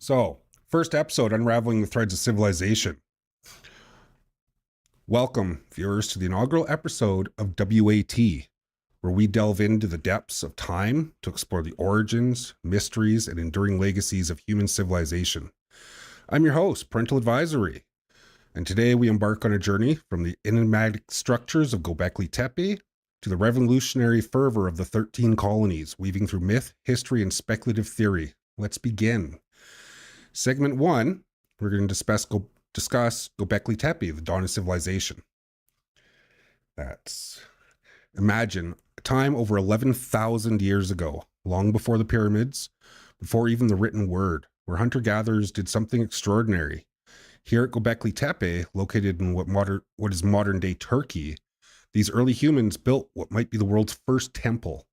So, first episode, Unraveling the Threads of Civilization. Welcome, viewers, to the inaugural episode of W.A.T, where we delve into the depths of time to explore the origins, mysteries, and enduring legacies of human civilization. I'm your host, Parental Advisory, and today we embark on a journey from the enigmatic structures of Göbekli Tepe to the revolutionary fervor of the 13 colonies, weaving through myth, history, and speculative theory. Let's begin. Segment 1, we're going to discuss Göbekli Tepe, the dawn of civilization. Imagine a time over 11,000 years ago, long before the pyramids, before even the written word, where hunter-gatherers did something extraordinary. Here at Göbekli Tepe, located in what is modern-day Turkey, these early humans built what might be the world's first temple.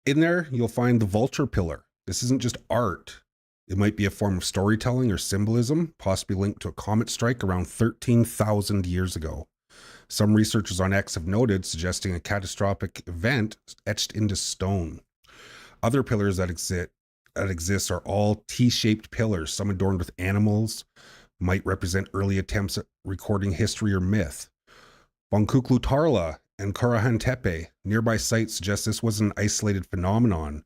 In there, you'll find the vulture pillar. This isn't just art. It might be a form of storytelling or symbolism, possibly linked to a comet strike around 13,000 years ago. Some researchers on X have noted suggesting a catastrophic event etched into stone. Other pillars that exist are all T-shaped pillars, some adorned with animals, might represent early attempts at recording history or myth. Bonkuklu Tarla and Karahan Tepe, nearby sites, suggest this wasn't an isolated phenomenon,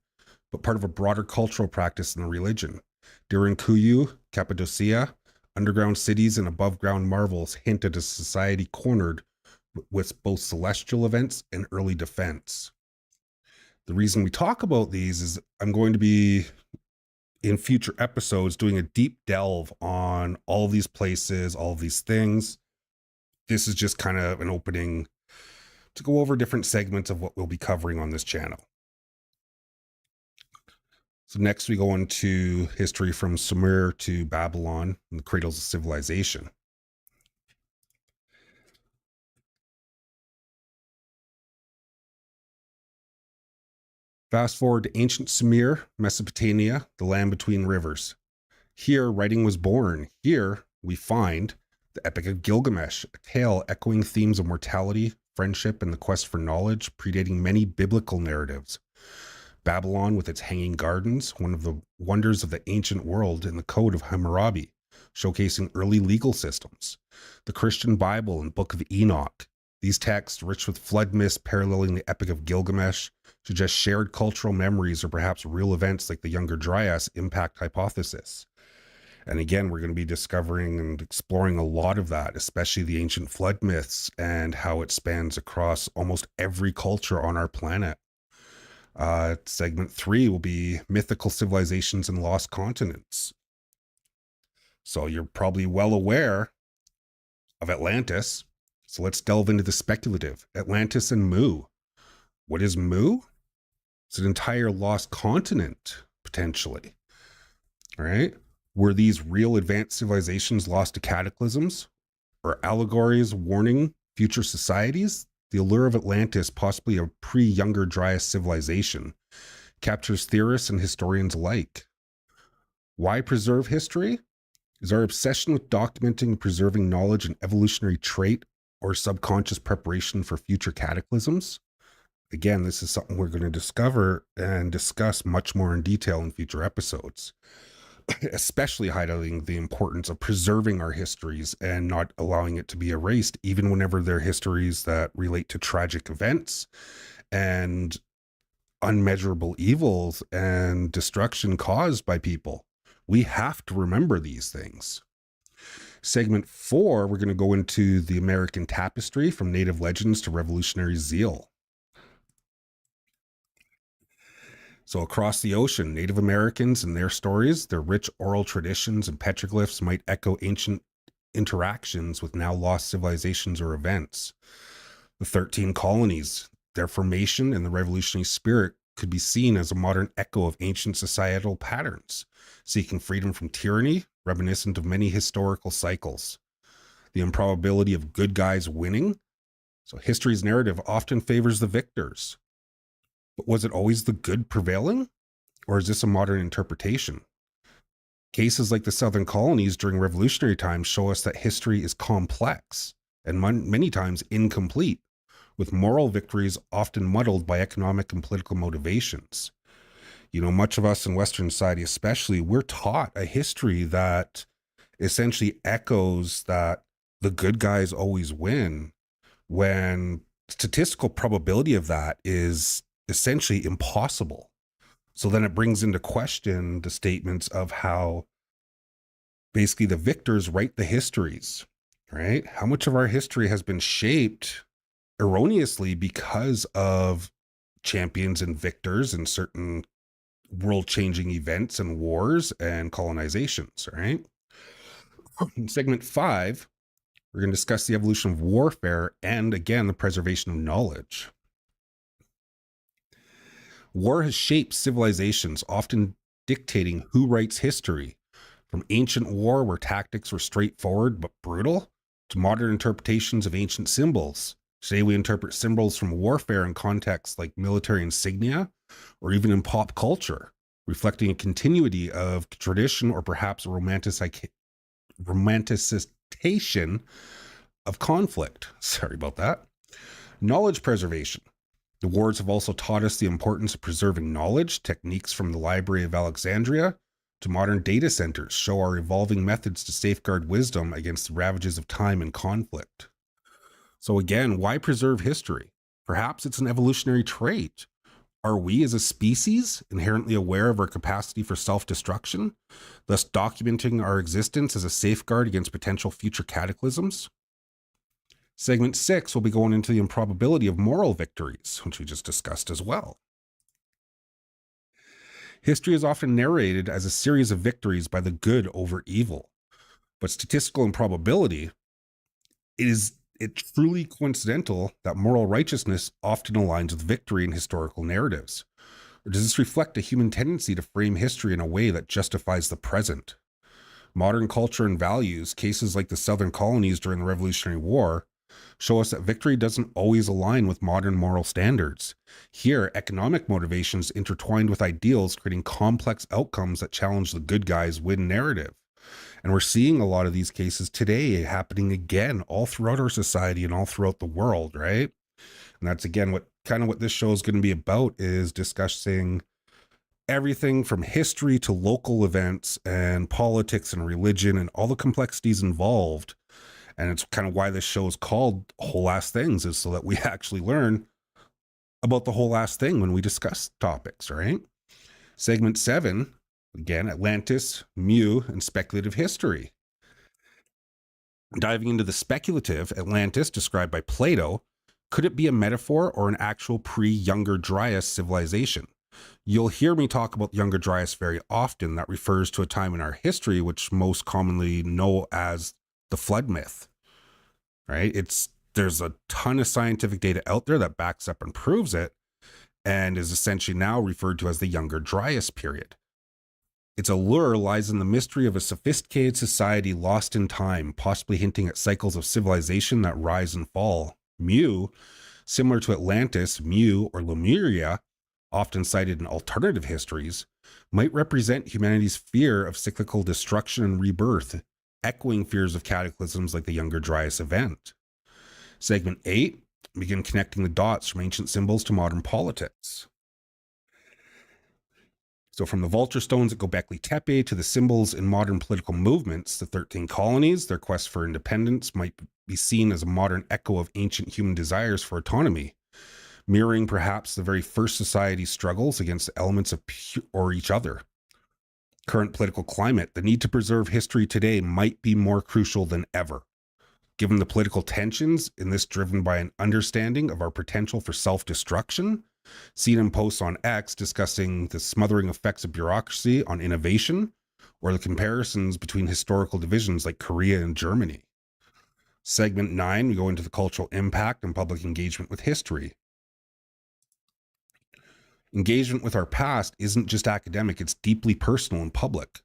but part of a broader cultural practice in the religion. During Kuyu, Cappadocia, underground cities and above-ground marvels hint at a society cornered with both celestial events and early defense. The reason we talk about these is I'm going to be, in future episodes, doing a deep delve on all of these places, all of these things. This is just kind of an opening to go over different segments of what we'll be covering on this channel. So next we go into history from Sumer to Babylon and the cradles of civilization. Fast forward to ancient Sumer, Mesopotamia, the land between rivers. Here, writing was born. Here, we find the Epic of Gilgamesh, a tale echoing themes of mortality, friendship, and the quest for knowledge, predating many biblical narratives. Babylon, with its hanging gardens, one of the wonders of the ancient world, in the Code of Hammurabi, showcasing early legal systems. The Christian Bible and Book of Enoch. These texts, rich with flood myths paralleling the Epic of Gilgamesh, suggest shared cultural memories or perhaps real events like the Younger Dryas impact hypothesis. And again, we're going to be discovering and exploring a lot of that, especially the ancient flood myths and how it spans across almost every culture on our planet. Segment 3 will be mythical civilizations and lost continents. So you're probably well aware of Atlantis. So let's delve into the speculative. Atlantis and Mew. What is Mew? It's an entire lost continent, potentially. All right. Were these real advanced civilizations lost to cataclysms or allegories warning future societies? The allure of Atlantis, possibly a pre-Younger Dryas civilization, captures theorists and historians alike. Why preserve history? Is our obsession with documenting and preserving knowledge an evolutionary trait or subconscious preparation for future cataclysms? Again, this is something we're going to discover and discuss much more in detail in future episodes, especially highlighting the importance of preserving our histories and not allowing it to be erased, even whenever they're histories that relate to tragic events and unmeasurable evils and destruction caused by people. We have to remember these things. Segment 4, we're going to go into the American Tapestry, from native legends to revolutionary zeal. So across the ocean, Native Americans and their stories, their rich oral traditions and petroglyphs might echo ancient interactions with now lost civilizations or events. The 13 colonies, their formation and the revolutionary spirit could be seen as a modern echo of ancient societal patterns, seeking freedom from tyranny, reminiscent of many historical cycles. The improbability of good guys winning. So history's narrative often favors the victors. But was it always the good prevailing? Or is this a modern interpretation? Cases like the Southern colonies during revolutionary times show us that history is complex and many times incomplete, with moral victories often muddled by economic and political motivations. Much of us in Western society, especially, we're taught a history that essentially echoes that the good guys always win, when statistical probability of that is essentially impossible. So then it brings into question the statements of how basically the victors write the histories, right? How much of our history has been shaped erroneously because of champions and victors in certain world changing events and wars and colonizations, right? In segment 5, we're going to discuss the evolution of warfare and, again, the preservation of knowledge. War has shaped civilizations, often dictating who writes history. From ancient war, where tactics were straightforward but brutal, to modern interpretations of ancient symbols. Today, we interpret symbols from warfare in contexts like military insignia or even in pop culture, reflecting a continuity of tradition or perhaps a romanticization of conflict. Sorry about that. Knowledge preservation. The wars have also taught us the importance of preserving knowledge. Techniques from the Library of Alexandria to modern data centers show our evolving methods to safeguard wisdom against the ravages of time and conflict. So again, why preserve history? Perhaps it's an evolutionary trait. Are we as a species inherently aware of our capacity for self-destruction, thus documenting our existence as a safeguard against potential future cataclysms? Segment 6 will be going into the improbability of moral victories, which we just discussed as well. History is often narrated as a series of victories by the good over evil, but statistical improbability it's truly coincidental that moral righteousness often aligns with victory in historical narratives? Or does this reflect a human tendency to frame history in a way that justifies the present? Modern culture and values, cases like the Southern colonies during the Revolutionary War, show us that victory doesn't always align with modern moral standards. Here, economic motivations intertwined with ideals, creating complex outcomes that challenge the good guys win narrative. And we're seeing a lot of these cases today happening again all throughout our society and all throughout the world, right? And that's again what this show is going to be about, is discussing everything from history to local events and politics and religion and all the complexities involved. And it's kind of why this show is called Whole Ass Things, is so that we actually learn about the whole ass thing when we discuss topics, right? Segment 7, again, Atlantis, Mew, and speculative history. Diving into the speculative, Atlantis, described by Plato, could it be a metaphor or an actual pre-Younger Dryas civilization? You'll hear me talk about Younger Dryas very often. That refers to a time in our history which most commonly know as the flood myth, right? There's a ton of scientific data out there that backs up and proves it, and is essentially now referred to as the Younger Dryas period. Its allure lies in the mystery of a sophisticated society lost in time, possibly hinting at cycles of civilization that rise and fall. Mew, similar to Atlantis, Mew or Lemuria, often cited in alternative histories, might represent humanity's fear of cyclical destruction and rebirth, echoing fears of cataclysms like the Younger Dryas event. Segment 8, begin connecting the dots from ancient symbols to modern politics. So from the vulture stones at Göbekli Tepe to the symbols in modern political movements, the 13 colonies, their quest for independence might be seen as a modern echo of ancient human desires for autonomy, mirroring perhaps the very first society's struggles against the elements of or each other. Current political climate, the need to preserve history today might be more crucial than ever, given the political tensions in this, driven by an understanding of our potential for self-destruction, seen in posts on X discussing the smothering effects of bureaucracy on innovation, or the comparisons between historical divisions like Korea and Germany. Segment 9, we go into the cultural impact and public engagement with history. Engagement with our past isn't just academic, it's deeply personal and public.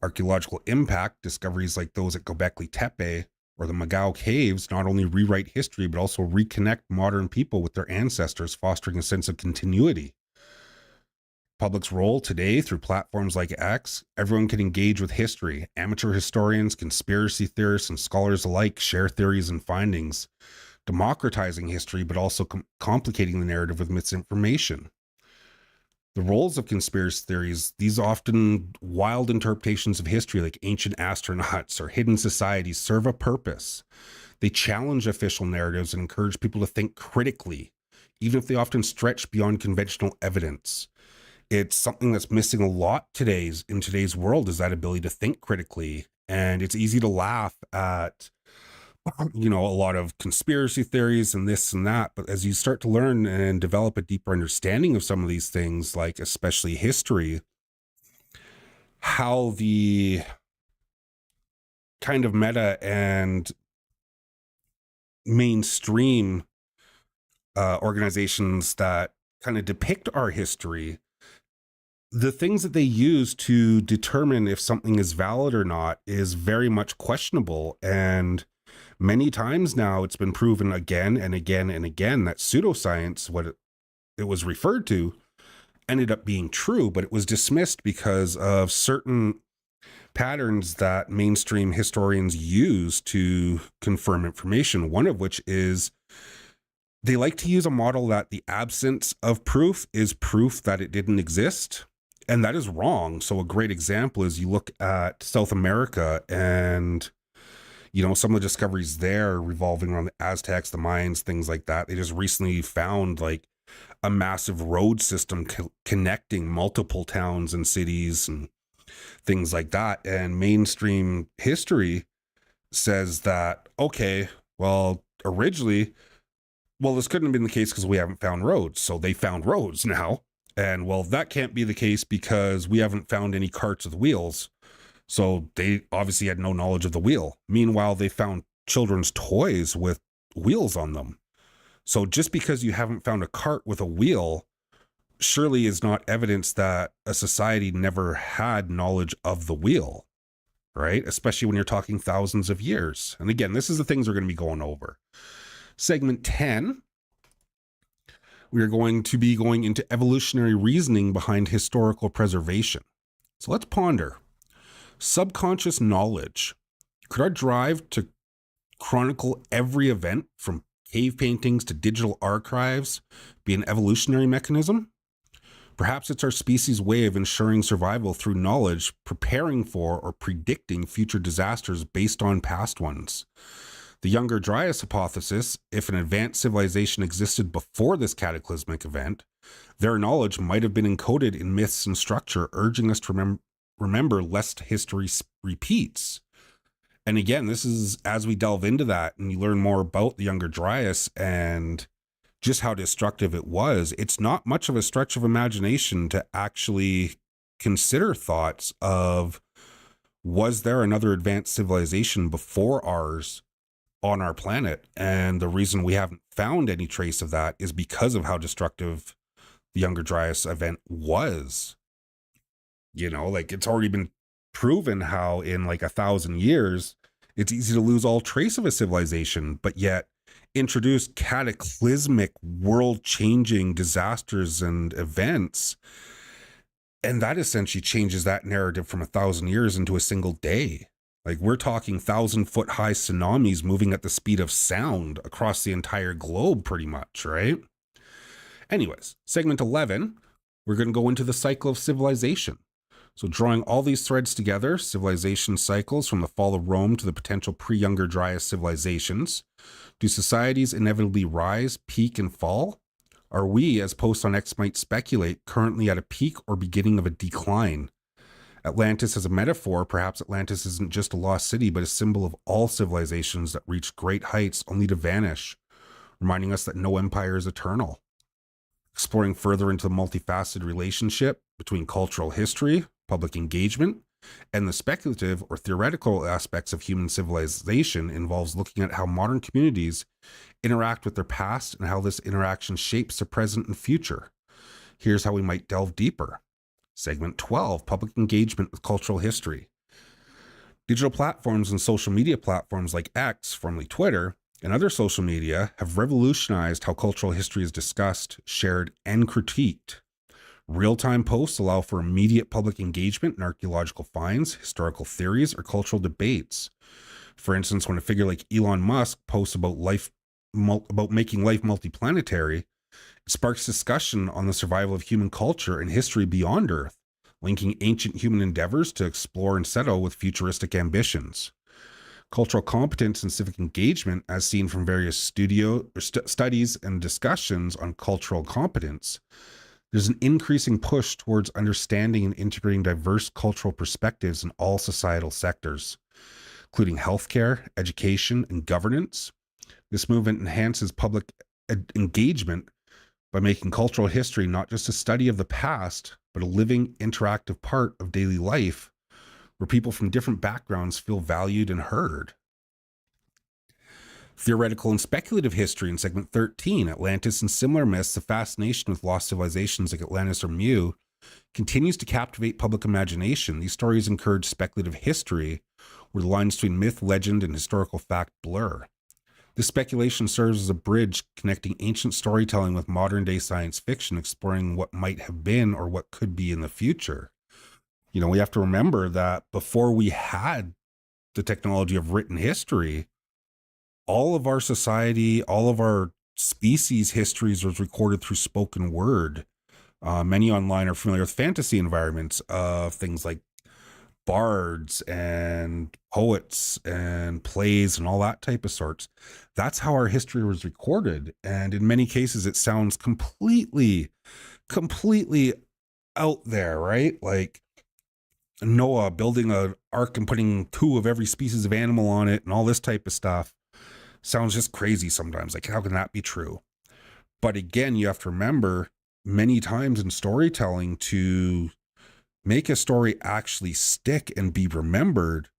Archaeological impact, discoveries like those at Göbekli Tepe or the Magao Caves, not only rewrite history, but also reconnect modern people with their ancestors, fostering a sense of continuity. Public's role today, through platforms like X, everyone can engage with history. Amateur historians, conspiracy theorists, and scholars alike share theories and findings, democratizing history, but also complicating the narrative with misinformation. The roles of conspiracy theories, these often wild interpretations of history like ancient astronauts or hidden societies, serve a purpose. They challenge official narratives and encourage people to think critically, even if they often stretch beyond conventional evidence. It's something that's missing a lot in today's world, is that ability to think critically. And it's easy to laugh at, a lot of conspiracy theories and this and that. But as you start to learn and develop a deeper understanding of some of these things, like especially history, how the kind of meta and mainstream organizations that kind of depict our history, the things that they use to determine if something is valid or not is very much questionable. And many times now it's been proven again and again and again that pseudoscience, what it was referred to, ended up being true, but it was dismissed because of certain patterns that mainstream historians use to confirm information. One of which is they like to use a model that the absence of proof is proof that it didn't exist. And that is wrong. So a great example is you look at South America and, some of the discoveries there revolving around the Aztecs, the Mayans, things like that. They just recently found like a massive road system connecting multiple towns and cities and things like that. And mainstream history says that, okay, well, originally, this couldn't have been the case because we haven't found roads. So they found roads now. And well, that can't be the case because we haven't found any carts with wheels. So they obviously had no knowledge of the wheel. Meanwhile, they found children's toys with wheels on them. So just because you haven't found a cart with a wheel surely is not evidence that a society never had knowledge of the wheel, right? Especially when you're talking thousands of years. And again, this is the things we're going to be going over. Segment 10, we are going to be going into evolutionary reasoning behind historical preservation. So let's ponder. Subconscious knowledge. Could our drive to chronicle every event from cave paintings to digital archives be an evolutionary mechanism? Perhaps it's our species' way of ensuring survival through knowledge, preparing for or predicting future disasters based on past ones. The Younger Dryas hypothesis, if an advanced civilization existed before this cataclysmic event, their knowledge might have been encoded in myths and structure, urging us to remember lest history repeats. And again, this is as we delve into that and you learn more about the Younger Dryas and just how destructive it was, it's not much of a stretch of imagination to actually consider thoughts of, was there another advanced civilization before ours on our planet? And the reason we haven't found any trace of that is because of how destructive the Younger Dryas event was. It's already been proven how in like 1,000 years, it's easy to lose all trace of a civilization, but yet introduce cataclysmic, world-changing disasters and events. And that essentially changes that narrative from 1,000 years into a single day. Like we're talking 1,000-foot high tsunamis moving at the speed of sound across the entire globe pretty much, right? Anyways, segment 11, we're going to go into the cycle of civilization. So drawing all these threads together, civilization cycles from the fall of Rome to the potential pre-Younger Dryas civilizations. Do societies inevitably rise, peak, and fall? Are we, as Post on X might speculate, currently at a peak or beginning of a decline? Atlantis as a metaphor, perhaps Atlantis isn't just a lost city, but a symbol of all civilizations that reach great heights only to vanish, reminding us that no empire is eternal. Exploring further into the multifaceted relationship between cultural history, public engagement, and the speculative or theoretical aspects of human civilization involves looking at how modern communities interact with their past and how this interaction shapes the present and future. Here's how we might delve deeper. Segment 12, public engagement with cultural history. Digital platforms and social media platforms like X, formerly Twitter, and other social media have revolutionized how cultural history is discussed, shared, and critiqued. Real-time posts allow for immediate public engagement in archaeological finds, historical theories, or cultural debates. For instance, when a figure like Elon Musk posts about making life multiplanetary, It sparks discussion on the survival of human culture and history beyond Earth, linking ancient human endeavors to explore and settle with futuristic ambitions. Cultural competence and civic engagement, as seen from various studies and discussions on cultural competence, there's an increasing push towards understanding and integrating diverse cultural perspectives in all societal sectors, including healthcare, education, and governance. This movement enhances public engagement by making cultural history not just a study of the past, but a living, interactive part of daily life where people from different backgrounds feel valued and heard. Theoretical and speculative history in segment 13, Atlantis and similar myths, the fascination with lost civilizations like Atlantis or Mew, continues to captivate public imagination. These stories encourage speculative history, where the lines between myth, legend, and historical fact blur. This speculation serves as a bridge connecting ancient storytelling with modern-day science fiction, exploring what might have been or what could be in the future. We have to remember that before we had the technology of written history, all of our society, all of our species histories was recorded through spoken word. Many online are familiar with fantasy environments of things like bards and poets and plays and all that type of sorts. That's how our history was recorded. And in many cases, it sounds completely out there, right? Like Noah building an ark and putting 2 of every species of animal on it and all this type of stuff. Sounds just crazy sometimes. Like, how can that be true? But again, you have to remember many times in storytelling, to make a story actually stick and be remembered,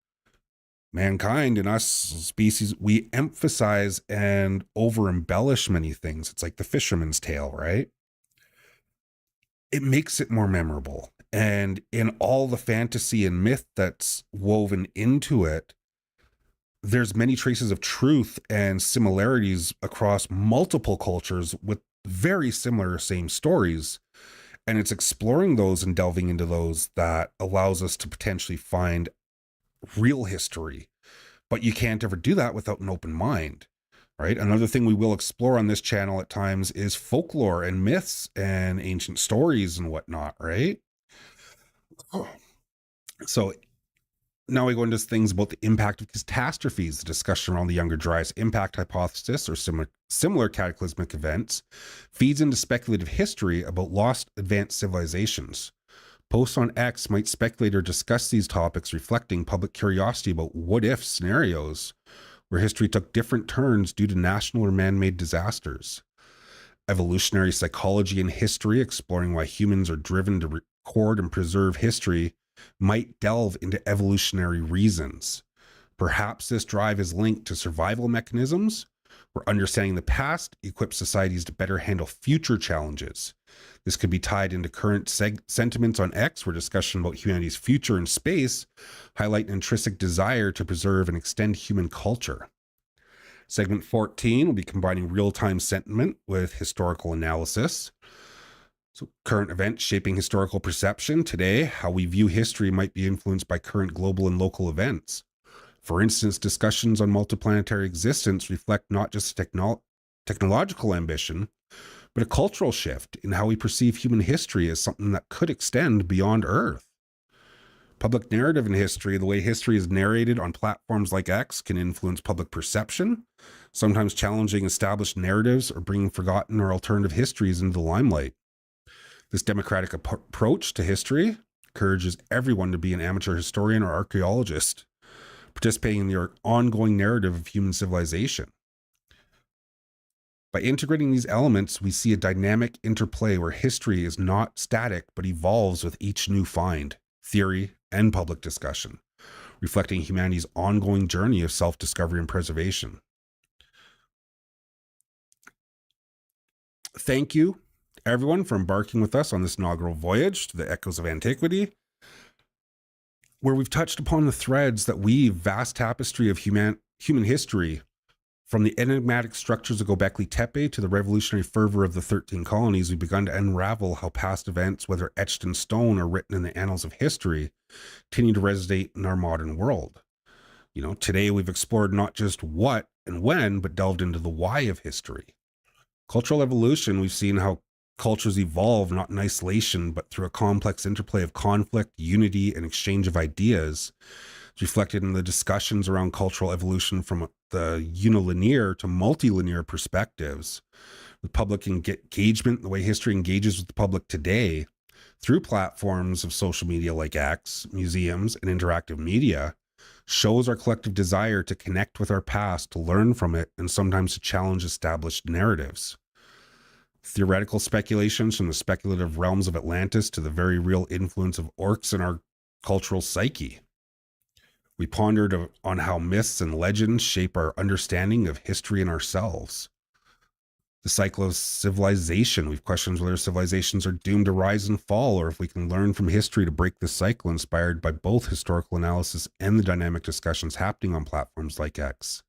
mankind and us species, we emphasize and over embellish many things. It's like the fisherman's tale, right? It makes it more memorable. And in all the fantasy and myth that's woven into it, there's many traces of truth and similarities across multiple cultures with very similar same stories. And it's exploring those and delving into those that allows us to potentially find real history. But you can't ever do that without an open mind, right? Another thing we will explore on this channel at times is folklore and myths and ancient stories and whatnot, right? So now we go into things about the impact of catastrophes, the discussion around the Younger Dryas impact hypothesis or similar cataclysmic events feeds into speculative history about lost advanced civilizations. Posts on X might speculate or discuss these topics, reflecting public curiosity about what-if scenarios where history took different turns due to national or man-made disasters. Evolutionary psychology and history, exploring why humans are driven to record and preserve history, might delve into evolutionary reasons. Perhaps this drive is linked to survival mechanisms, where understanding the past equips societies to better handle future challenges. This could be tied into current sentiments on X, where discussion about humanity's future in space highlight an intrinsic desire to preserve and extend human culture. Segment 14 will be combining real-time sentiment with historical analysis. So current events shaping historical perception. Today, how we view history might be influenced by current global and local events. For instance, discussions on multiplanetary existence reflect not just technological ambition, but a cultural shift in how we perceive human history as something that could extend beyond Earth. Public narrative in history, the way history is narrated on platforms like X, can influence public perception, sometimes challenging established narratives or bringing forgotten or alternative histories into the limelight. This democratic approach to history encourages everyone to be an amateur historian or archaeologist, participating in the ongoing narrative of human civilization. By integrating these elements, we see a dynamic interplay where history is not static but evolves with each new find, theory, and public discussion, reflecting humanity's ongoing journey of self-discovery and preservation. Thank you, everyone, for embarking with us on this inaugural voyage to the echoes of antiquity, where we've touched upon the threads that weave vast tapestry of human history, from the enigmatic structures of Göbekli Tepe to the revolutionary fervor of the 13 colonies. We've begun to unravel how past events, whether etched in stone or written in the annals of history, continue to resonate in our modern world. Today we've explored not just what and when, but delved into the why of history. Cultural evolution, we've seen how cultures evolve not in isolation, but through a complex interplay of conflict, unity, and exchange of ideas. It's reflected in the discussions around cultural evolution from the unilinear to multilinear perspectives. With public engagement, the way history engages with the public today, through platforms of social media like X, museums, and interactive media, shows our collective desire to connect with our past, to learn from it, and sometimes to challenge established narratives. Theoretical speculations from the speculative realms of Atlantis to the very real influence of orcs in our cultural psyche. We pondered on how myths and legends shape our understanding of history and ourselves. The cycle of civilization. We've questioned whether civilizations are doomed to rise and fall, or if we can learn from history to break this cycle, inspired by both historical analysis and the dynamic discussions happening on platforms like X.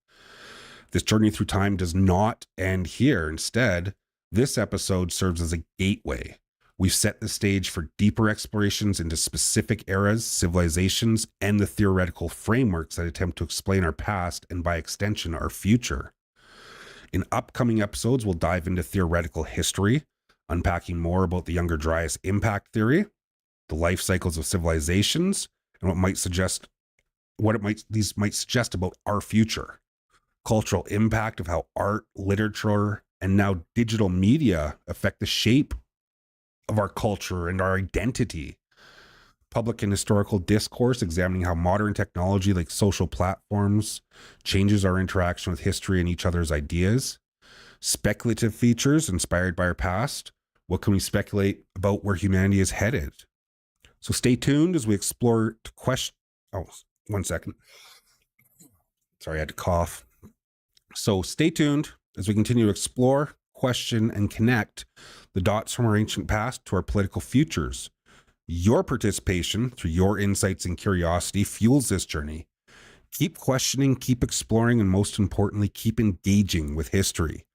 This journey through time does not end here. Instead, this episode serves as a gateway. We've set the stage for deeper explorations into specific eras, civilizations, and the theoretical frameworks that attempt to explain our past and, by extension, our future. In upcoming episodes, we'll dive into theoretical history, unpacking more about the Younger Dryas impact theory, the life cycles of civilizations, and these might suggest about our future. Cultural impact of how art, literature, and now digital media affect the shape of our culture and our identity. Public and historical discourse examining how modern technology like social platforms changes our interaction with history and each other's ideas. Speculative features inspired by our past. What can we speculate about where humanity is headed? So stay tuned as we explore to question. Oh, 1 second. Sorry, I had to cough. So stay tuned as we continue to explore, question, and connect the dots from our ancient past to our political futures. Your participation through your insights and curiosity fuels this journey. Keep questioning, keep exploring, and most importantly, keep engaging with history.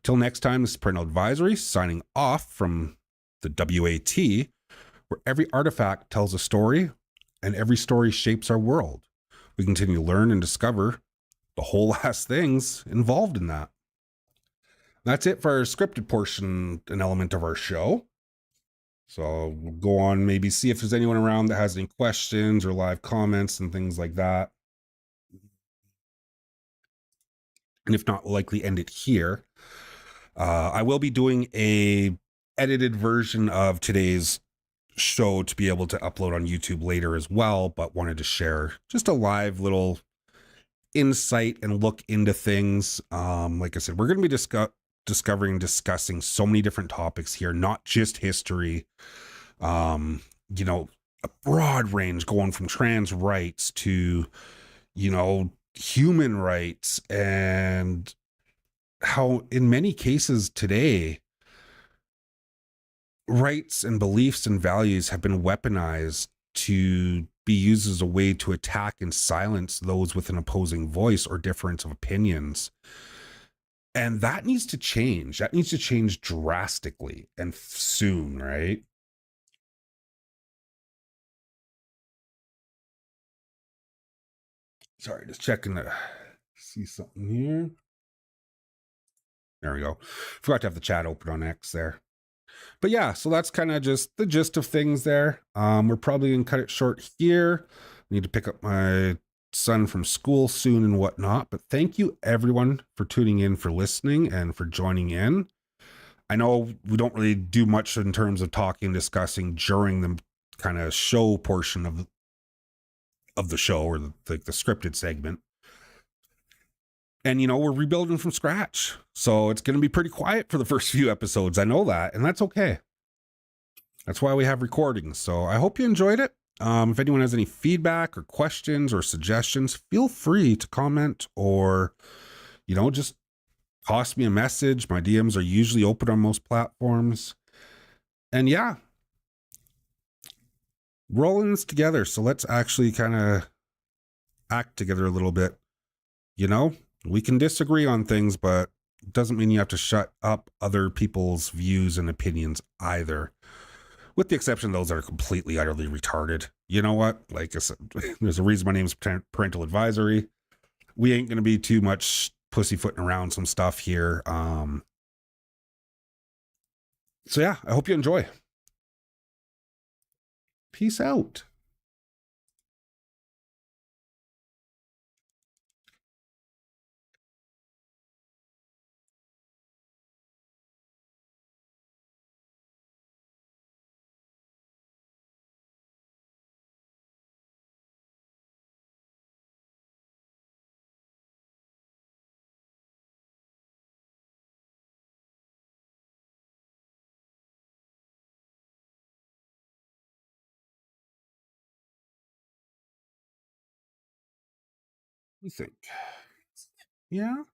Till next time, this is Parental Advisory signing off from the W.A.T, where every artifact tells a story and every story shapes our world. We continue to learn and discover the whole last things involved in that. That's it for our scripted portion, an element of our show. So we'll go on, maybe see if there's anyone around that has any questions or live comments and things like that. And if not, we'll likely end it here. I will be doing a edited version of today's show to be able to upload on YouTube later as well, but wanted to share just a live little insight and look into things. Like I said, we're going to be discussing so many different topics here, not just history. A broad range going from trans rights to, human rights, and how in many cases today, rights and beliefs and values have been weaponized to be used as a way to attack and silence those with an opposing voice or difference of opinions. And that needs to change. That needs to change drastically and soon, right? Sorry, just checking to see something here. There we go. Forgot to have the chat open on X there. But yeah, so that's kind of just the gist of things there. We're probably going to cut it short here. I need to pick up my son from school soon and whatnot. But thank you everyone for tuning in, for listening, and for joining in. I know we don't really do much in terms of talking, discussing during the kind of show portion of the show, or the scripted segment. And, we're rebuilding from scratch. So it's going to be pretty quiet for the first few episodes. I know that, and that's okay. That's why we have recordings. So I hope you enjoyed it. If anyone has any feedback or questions or suggestions, feel free to comment or, just toss me a message. My DMs are usually open on most platforms. And yeah, rolling this together. So let's actually kind of act together a little bit. We can disagree on things, but it doesn't mean you have to shut up other people's views and opinions either. With the exception of those that are completely, utterly retarded. You know what? Like I said, there's a reason my name is Parental Advisory. We ain't going to be too much pussyfooting around some stuff here. So yeah, I hope you enjoy. Peace out. You think? Yeah.